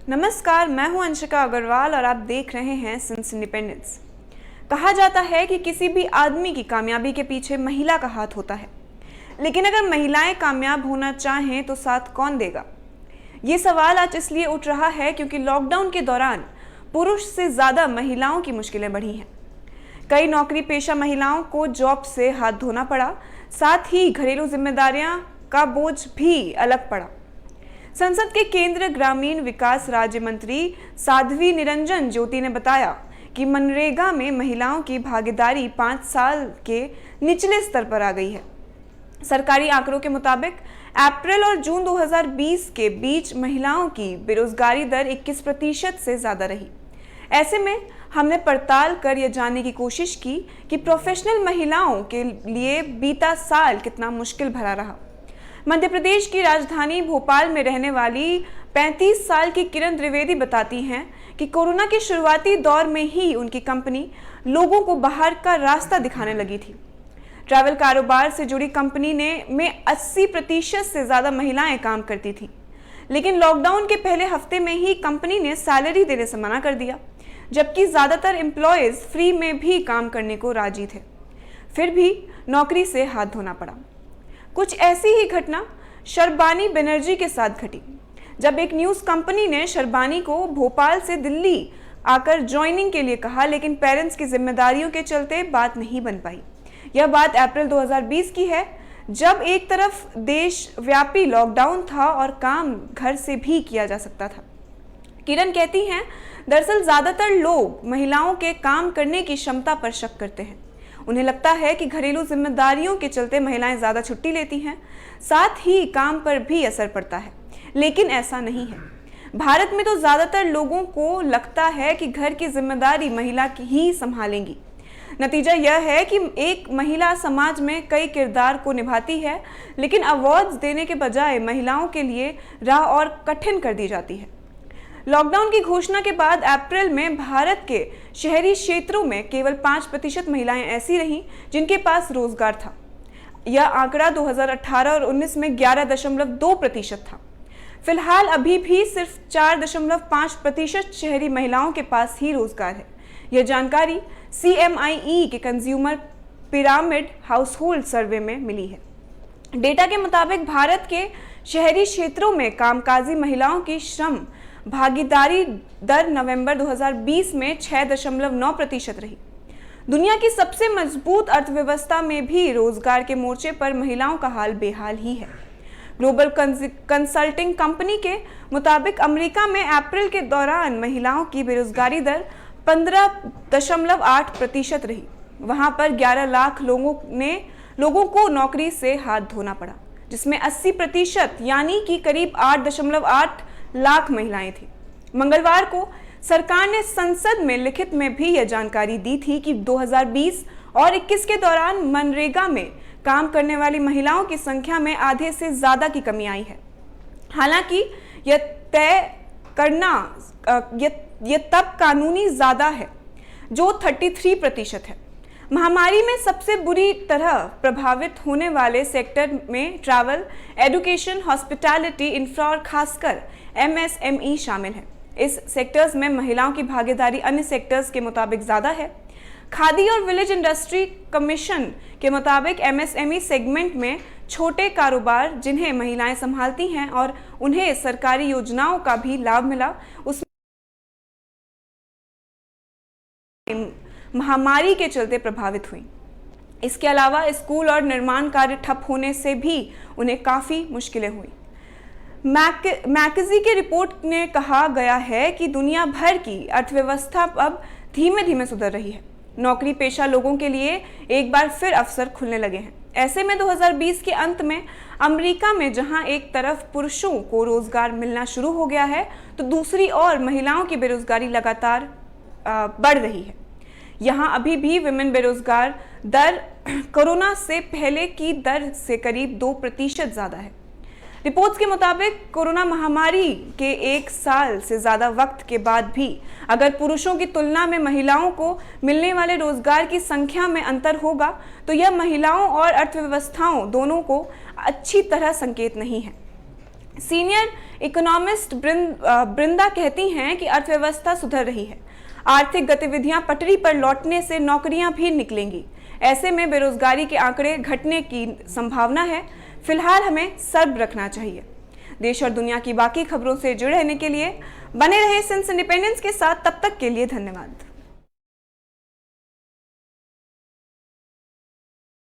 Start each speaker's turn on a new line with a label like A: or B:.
A: नमस्कार, मैं हूं अंशिका अग्रवाल और आप देख रहे हैं सिंस इंडिपेंडेंस। कहा जाता है कि किसी भी आदमी की कामयाबी के पीछे महिला का हाथ होता है, लेकिन अगर महिलाएं कामयाब होना चाहें तो साथ कौन देगा? ये सवाल आज इसलिए उठ रहा है क्योंकि लॉकडाउन के दौरान पुरुष से ज़्यादा महिलाओं की मुश्किलें बढ़ी हैं। कई नौकरी पेशा महिलाओं को जॉब से हाथ धोना पड़ा, साथ ही घरेलू जिम्मेदारियां का बोझ भी अलग पड़ा। संसद के केंद्रीय ग्रामीण विकास राज्य मंत्री साध्वी निरंजन ज्योति ने बताया कि मनरेगा में महिलाओं की भागीदारी 5 साल के निचले स्तर पर आ गई है। सरकारी आंकड़ों के मुताबिक अप्रैल और जून 2020 के बीच महिलाओं की बेरोजगारी दर 21% से ज़्यादा रही। ऐसे में हमने पड़ताल कर यह जानने की कोशिश की कि प्रोफेशनल महिलाओं के लिए बीता साल कितना मुश्किल भरा रहा। मध्य प्रदेश की राजधानी भोपाल में रहने वाली 35 साल की किरण द्विवेदी बताती हैं कि कोरोना के शुरुआती दौर में ही उनकी कंपनी लोगों को बाहर का रास्ता दिखाने लगी थी। ट्रैवल कारोबार से जुड़ी कंपनी में 80% से ज़्यादा महिलाएं काम करती थीं, लेकिन लॉकडाउन के पहले हफ्ते में ही कंपनी ने सैलरी देने से मना कर दिया, जबकि ज़्यादातर एम्प्लॉयज़ फ्री में भी काम करने को राजी थे। फिर भी नौकरी से हाथ धोना पड़ा। कुछ ऐसी ही घटना शर्बानी बनर्जी के साथ घटी, जब एक न्यूज़ कंपनी ने शर्बानी को भोपाल से दिल्ली आकर ज्वाइनिंग के लिए कहा, लेकिन पेरेंट्स की जिम्मेदारियों के चलते बात नहीं बन पाई। यह बात अप्रैल 2020 की है, जब एक तरफ देशव्यापी लॉकडाउन था और काम घर से भी किया जा सकता था। किरण कहती हैं, दरअसल ज़्यादातर लोग महिलाओं के काम करने की क्षमता पर शक करते हैं। उन्हें लगता है कि घरेलू जिम्मेदारियों के चलते महिलाएं ज़्यादा छुट्टी लेती हैं, साथ ही काम पर भी असर पड़ता है, लेकिन ऐसा नहीं है। भारत में तो ज़्यादातर लोगों को लगता है कि घर की जिम्मेदारी महिला की ही संभालेंगी। नतीजा यह है कि एक महिला समाज में कई किरदार को निभाती है, लेकिन अवार्ड्स देने के बजाय महिलाओं के लिए राह और कठिन कर दी जाती है। लॉकडाउन की घोषणा के बाद अप्रैल में भारत के शहरी क्षेत्रों में केवल 5% महिलाएं ऐसी रहीं जिनके पास रोजगार था। यह आंकड़ा 2018 और 19 में 11.2% था। फिलहाल अभी भी सिर्फ 4.5% शहरी महिलाओं के पास ही रोजगार है। यह जानकारी CMIE के कंज्यूमर पिरामिड हाउसहोल्ड सर्वे में मिली है। डेटा के मुताबिक भारत के शहरी क्षेत्रों में कामकाजी महिलाओं की श्रम भागीदारी दर नवंबर 2020 में 6.9% रही। दुनिया की सबसे मजबूत अर्थव्यवस्था में भी रोजगार के मोर्चे पर महिलाओं का हाल बेहाल ही है। ग्लोबल कंसल्टिंग कंपनी के मुताबिक अमेरिका में अप्रैल के दौरान महिलाओं की बेरोजगारी दर 15.8% रही। वहां पर 11 लाख लोगों को नौकरी से हाथ धोना पड़ा, जिसमें 80% यानी कि करीब 8.8 लाख महिलाएं थी। मंगलवार को सरकार ने संसद में लिखित में भी यह जानकारी दी थी कि 2020 और 21 के दौरान मनरेगा में काम करने वाली महिलाओं की संख्या में आधे से ज्यादा की कमी आई है। हालांकि यह तब कानूनी ज्यादा है, जो 33% है। महामारी में सबसे बुरी तरह प्रभावित होने वाले सेक्टर में ट्रैवल, एजुकेशन, हॉस्पिटैलिटी, इंफ्रा और खासकर MSME शामिल हैं। इस सेक्टर्स में महिलाओं की भागीदारी अन्य सेक्टर्स के मुताबिक ज़्यादा है। खादी और विलेज इंडस्ट्री कमीशन के मुताबिक MSME सेगमेंट में छोटे कारोबार जिन्हें महिलाएं संभालती हैं और उन्हें सरकारी योजनाओं का भी लाभ मिला, उसमें महामारी के चलते प्रभावित हुई। इसके अलावा स्कूल और निर्माण कार्य ठप होने से भी उन्हें काफ़ी मुश्किलें हुई। मैकेजी की रिपोर्ट में कहा गया है कि दुनिया भर की अर्थव्यवस्था अब धीमे धीमे सुधर रही है। नौकरी पेशा लोगों के लिए एक बार फिर अवसर खुलने लगे हैं। ऐसे में 2020 के अंत में अमेरिका में जहां एक तरफ पुरुषों को रोजगार मिलना शुरू हो गया है, तो दूसरी ओर महिलाओं की बेरोजगारी लगातार बढ़ रही है। यहाँ अभी भी विमेन बेरोजगार दर कोरोना से पहले की दर से करीब 2% ज़्यादा है। रिपोर्ट्स के मुताबिक कोरोना महामारी के 1 साल से ज़्यादा वक्त के बाद भी अगर पुरुषों की तुलना में महिलाओं को मिलने वाले रोजगार की संख्या में अंतर होगा, तो यह महिलाओं और अर्थव्यवस्थाओं दोनों को अच्छी तरह संकेत नहीं है। सीनियर इकोनॉमिस्ट बृंदा कहती हैं कि अर्थव्यवस्था सुधर रही है, आर्थिक गतिविधियां पटरी पर लौटने से नौकरियां भी निकलेंगी। ऐसे में बेरोजगारी के आंकड़े घटने की संभावना है। फिलहाल हमें सब्र रखना चाहिए। देश और दुनिया की बाकी खबरों से जुड़े रहने के लिए बने रहे सिंस इंडिपेंडेंस के साथ। तब तक के लिए धन्यवाद।